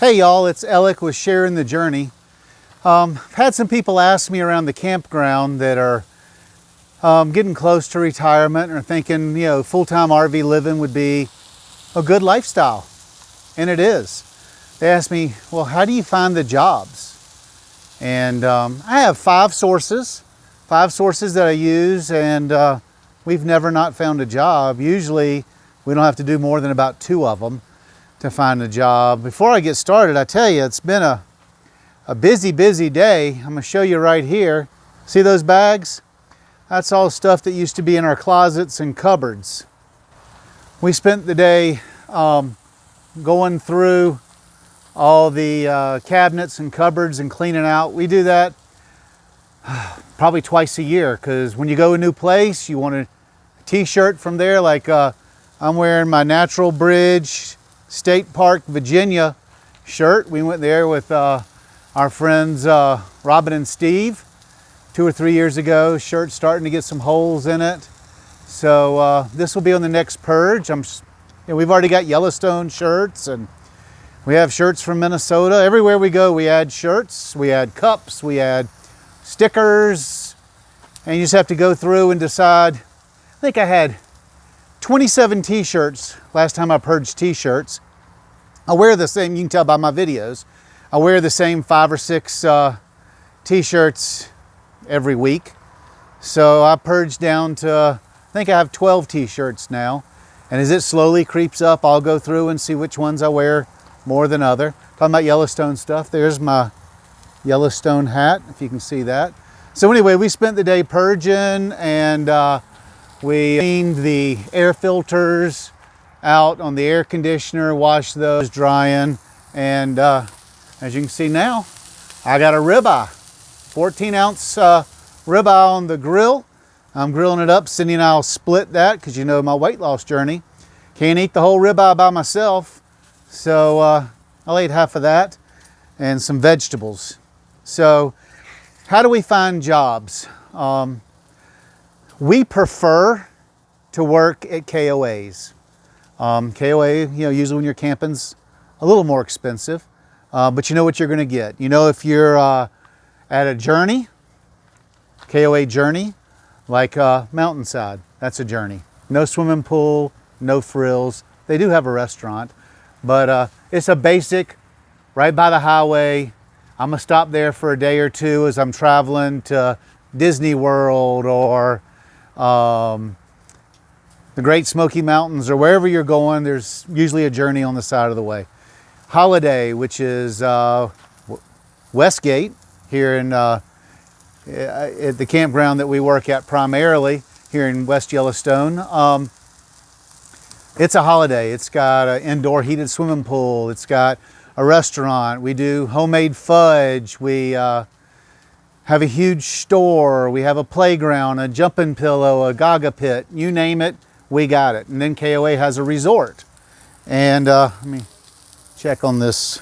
Hey y'all, it's Alec with Sharing the Journey. I've had some people ask me around the campground that are getting close to retirement or thinking, full-time RV living would be a good lifestyle. And it is. They ask me, well, how do you find the jobs? And I have five sources that I use, and we've never not found a job. Usually we don't have to do more than about 2 of them to find a job. Before I get started, I tell you, it's been a busy day. I'm gonna show you right here. See those bags? That's all stuff that used to be in our closets and cupboards. We spent the day going through all the cabinets and cupboards and cleaning out. We do that probably twice a year, because when you go to a new place, you want a t-shirt from there. Like I'm wearing my Natural Bridge State Park, Virginia shirt. We went there with our friends Robin and Steve 2 or 3 years ago. Shirt's starting to get some holes in it. So this will be on the next purge. We've already got Yellowstone shirts, and we have shirts from Minnesota. Everywhere we go, we add shirts, we add cups, we add stickers, and you just have to go through and decide. I think I had 27 t-shirts last time I purged t-shirts. I wear the same, you can tell by my videos, I wear the same 5 or 6 t-shirts every week. So I purged down to, I think I have 12 t-shirts now. And as it slowly creeps up, I'll go through and see which ones I wear more than other. Talking about Yellowstone stuff, there's my Yellowstone hat, if you can see that. So anyway, we spent the day purging, and we cleaned the air filters out on the air conditioner, washed those drying, and as you can see now, I got a ribeye, 14-ounce ribeye on the grill. I'm grilling it up. Cindy and I'll split that, because you know my weight loss journey. Can't eat the whole ribeye by myself, so I'll eat half of that and some vegetables. So how do we find jobs? We prefer to work at KOAs. KOA, usually when you're camping's a little more expensive, but you know what you're going to get. If you're at a journey, KOA journey, like Mountainside, that's a journey. No swimming pool, no frills. They do have a restaurant, but it's a basic, right by the highway. I'm gonna stop there for a day or two as I'm traveling to Disney World or the Great Smoky Mountains, or wherever you're going. There's usually a journey on the side of the way. Holiday, which is Westgate here in at the campground that we work at primarily here in West Yellowstone. It's a Holiday. It's got an indoor heated swimming pool. It's got a restaurant. We do homemade fudge. We have a huge store. We have a playground, a jumping pillow, a gaga pit. You name it, we got it. And then KOA has a resort. And let me check on this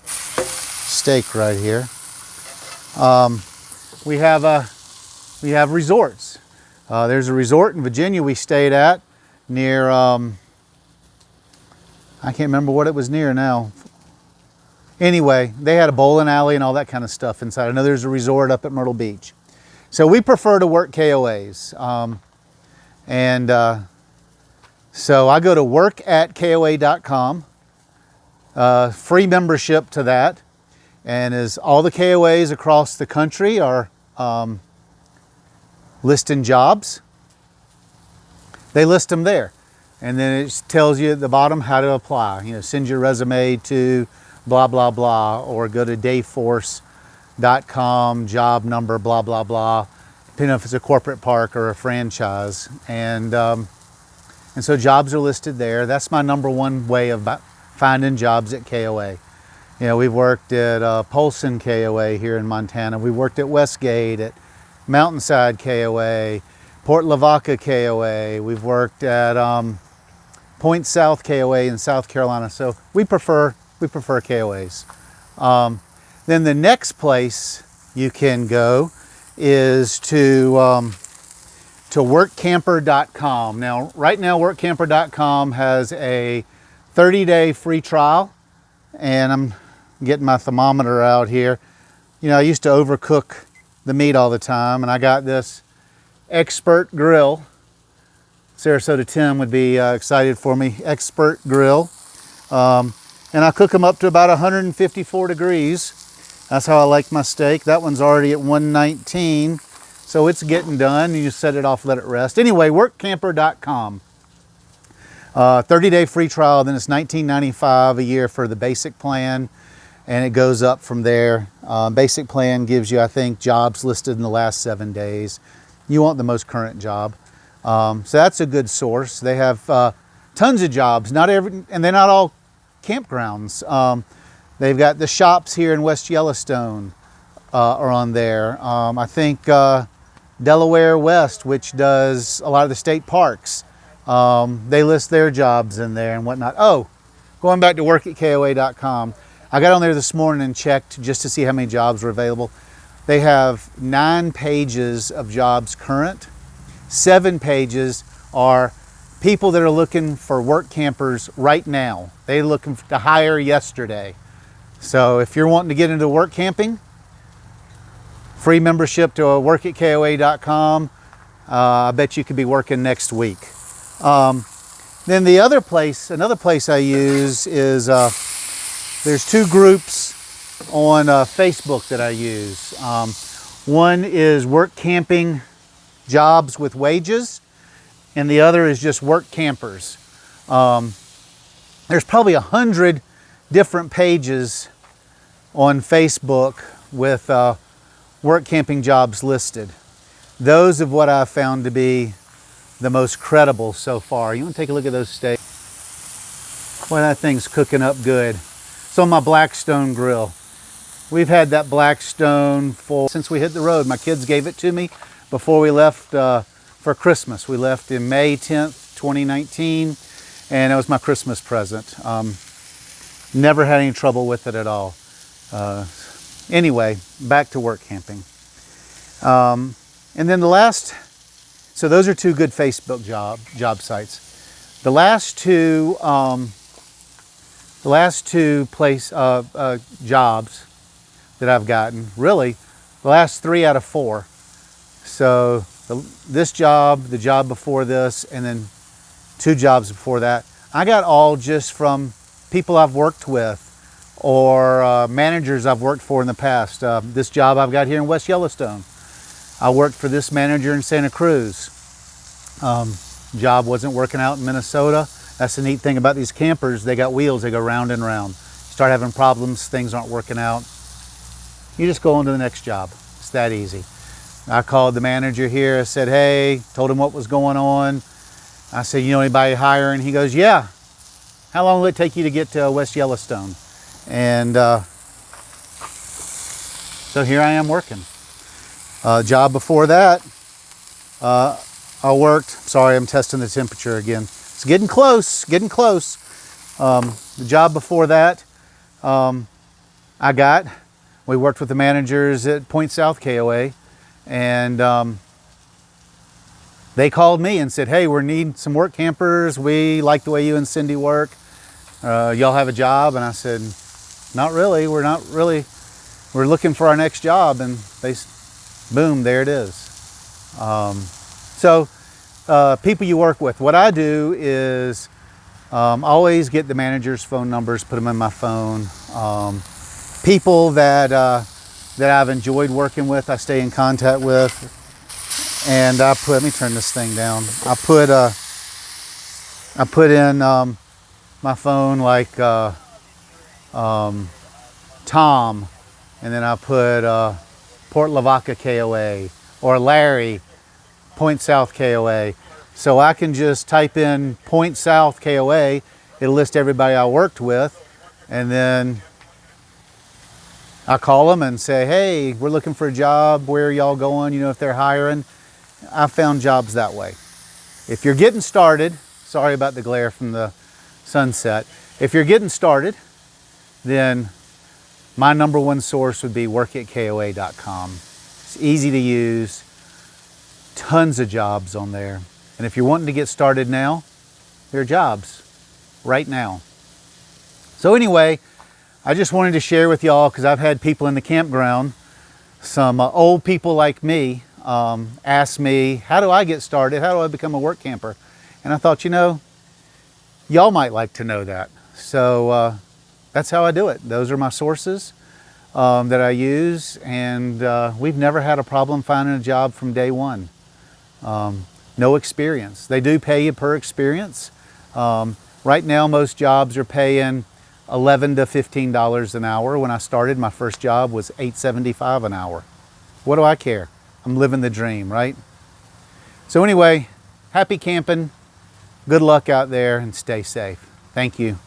steak right here. We have resorts. There's a resort in Virginia we stayed at near, I can't remember what it was near now. Anyway, they had a bowling alley and all that kind of stuff inside. I know there's a resort up at Myrtle Beach. So we prefer to work KOAs. So I go to workatkoa.com, free membership to that. And as all the KOAs across the country are listing jobs, they list them there. And then it tells you at the bottom how to apply. Send your resume to blah, blah, blah, or go to dayforce.com, job number, blah, blah, blah, depending if it's a corporate park or a franchise. And so jobs are listed there. That's my #1 way of finding jobs at KOA. We've worked at Polson KOA here in Montana. We worked at Westgate, at Mountainside KOA, Port Lavaca KOA. We've worked at Point South KOA in South Carolina. So we prefer KOAs. Then the next place you can go is to workcamper.com. Now, right now, workcamper.com has a 30-day free trial and I'm getting my thermometer out here. You know, I used to overcook the meat all the time, and I got this Expert Grill. Sarasota Tim would be excited for me. Expert Grill. And I cook them up to about 154 degrees. That's how I like my steak. That one's already at 119, so it's getting done. You just set it off, let it rest. Anyway, workcamper.com. 30-day free trial, then it's $19.95 a year for the basic plan, and it goes up from there. Basic plan gives you, I think, jobs listed in the last 7 days. You want the most current job. So that's a good source. They have tons of jobs, and they're not all campgrounds. They've got the shops here in West Yellowstone are on there. I think Delaware West, which does a lot of the state parks, they list their jobs in there and whatnot. Oh, going back to workatkoa.com, I got on there this morning and checked just to see how many jobs were available. They have 9 pages of jobs current. 7 pages are people that are looking for work campers right now. They're looking to hire yesterday. So if you're wanting to get into work camping, free membership to workatkoa.com. I bet you could be working next week. Then another place I use is, there's 2 groups on Facebook that I use. One is Work Camping Jobs with Wages, and the other is just Work Campers. There's probably 100 different pages on Facebook with work camping jobs listed. Those are what I've found to be the most credible so far. You want to take a look at those steaks? Boy, that thing's cooking up good. It's on my Blackstone grill. We've had that Blackstone since we hit the road. My kids gave it to me before we left for Christmas. We left in May 10th, 2019, and it was my Christmas present. Never had any trouble with it at all. Anyway, back to work camping. And then so those are 2 good Facebook job sites. The last two jobs that I've gotten, really, the last 3 out of 4. So this job, the job before this, and then 2 jobs before that, I got all just from people I've worked with or managers I've worked for in the past. This job I've got here in West Yellowstone, I worked for this manager in Santa Cruz. Job wasn't working out in Minnesota. That's the neat thing about these campers. They got wheels, they go round and round. Start having problems, things aren't working out, you just go on to the next job. It's that easy. I called the manager here, I said, hey, told him what was going on. I said, you know anybody hiring? He goes, yeah. How long will it take you to get to West Yellowstone? And so here I am working. Job before that, I worked, sorry, I'm testing the temperature again. It's getting close, getting close. The job before that, we worked with the managers at Point South KOA, and they called me and said, hey, we need some work campers. We like the way you and Cindy work. Y'all have a job? And I said, not really. We're looking for our next job. And boom, there it is. So people you work with, what I do is always get the manager's phone numbers, put them in my phone. People that I've enjoyed working with, I stay in contact with. And let me turn this thing down. I put in my phone like Tom, and then I put Port Lavaca KOA, or Larry, Point South KOA. So I can just type in Point South KOA, it'll list everybody I worked with, and then I call them and say, hey, we're looking for a job, where are y'all going, you know, if they're hiring. I found jobs that way. If you're getting started, sorry about the glare from the sunset. If you're getting started, then my #1 source would be workatkoa.com. It's easy to use, tons of jobs on there. And if you're wanting to get started now, there are jobs right now. So anyway, I just wanted to share with y'all, because I've had people in the campground, some old people like me, ask me, how do I get started? How do I become a work camper? And I thought, y'all might like to know that. So that's how I do it. Those are my sources that I use, and we've never had a problem finding a job from day one. No experience. They do pay you per experience. Right now, most jobs are paying $11 to $15 an hour. When I started, my first job was $8.75 an hour. What do I care? I'm living the dream, right? So anyway, happy camping. Good luck out there and stay safe. Thank you.